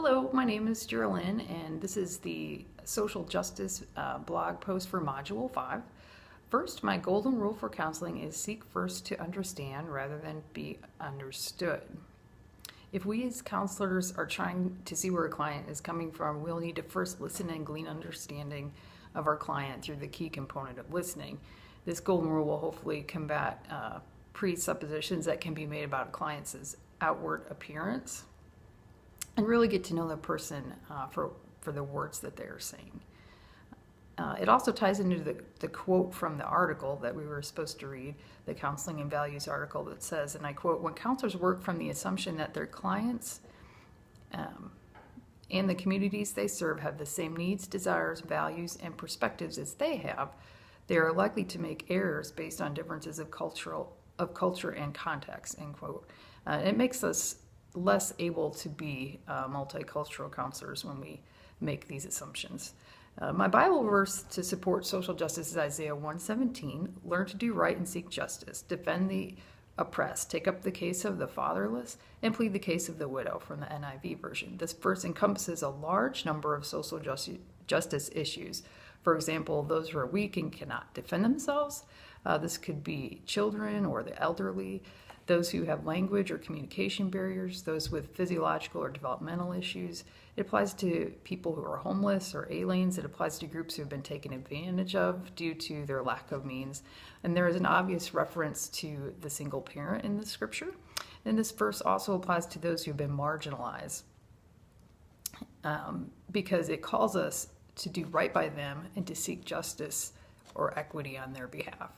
Hello, my name is Geraldine, and this is the social justice blog post for Module 5. First, my golden rule for counseling is seek first to understand rather than be understood. If we as counselors are trying to see where a client is coming from, we'll need to first listen and glean understanding of our client through the key component of listening. This golden rule will hopefully combat presuppositions that can be made about a client's outward appearance, and really get to know the person for the words that they're saying. It also ties into the quote from the article that we were supposed to read, the Counseling and Values article that says, and I quote, "When counselors work from the assumption that their clients and the communities they serve have the same needs, desires, values, and perspectives as they have, they are likely to make errors based on differences of culture and context," end quote. It makes us less able to be multicultural counselors when we make these assumptions. My Bible verse to support social justice is Isaiah 1:17. Learn to do right and seek justice. Defend the oppressed. Take up the case of the fatherless and plead the case of the widow, from the NIV version. This verse encompasses a large number of social justice issues. For example, those who are weak and cannot defend themselves. This could be children or the elderly, those who have language or communication barriers, those with physiological or developmental issues. It applies to people who are homeless or aliens. It applies to groups who have been taken advantage of due to their lack of means. And there is an obvious reference to the single parent in the scripture. And this verse also applies to those who have been marginalized, because it calls us to do right by them and to seek justice or equity on their behalf.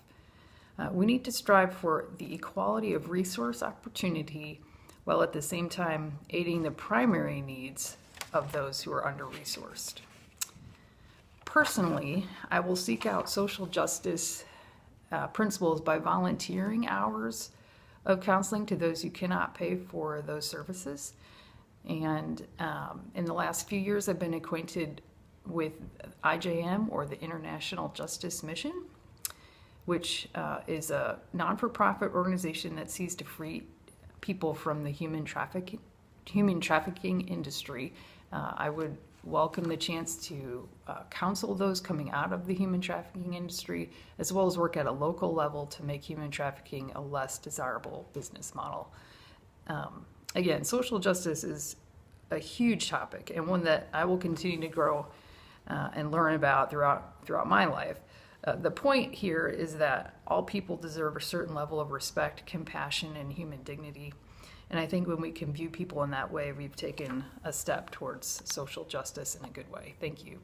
We need to strive for the equality of resource opportunity while at the same time aiding the primary needs of those who are under-resourced. Personally, I will seek out social justice principles by volunteering hours of counseling to those who cannot pay for those services. And in the last few years, I've been acquainted with IJM, or the International Justice Mission, which is a non-for-profit organization that seeks to free people from the human trafficking industry. I would welcome the chance to counsel those coming out of the human trafficking industry, as well as work at a local level to make human trafficking a less desirable business model. Again, social justice is a huge topic, and one that I will continue to grow and learn about throughout my life. The point here is that all people deserve a certain level of respect, compassion, and human dignity. And I think when we can view people in that way, we've taken a step towards social justice in a good way. Thank you.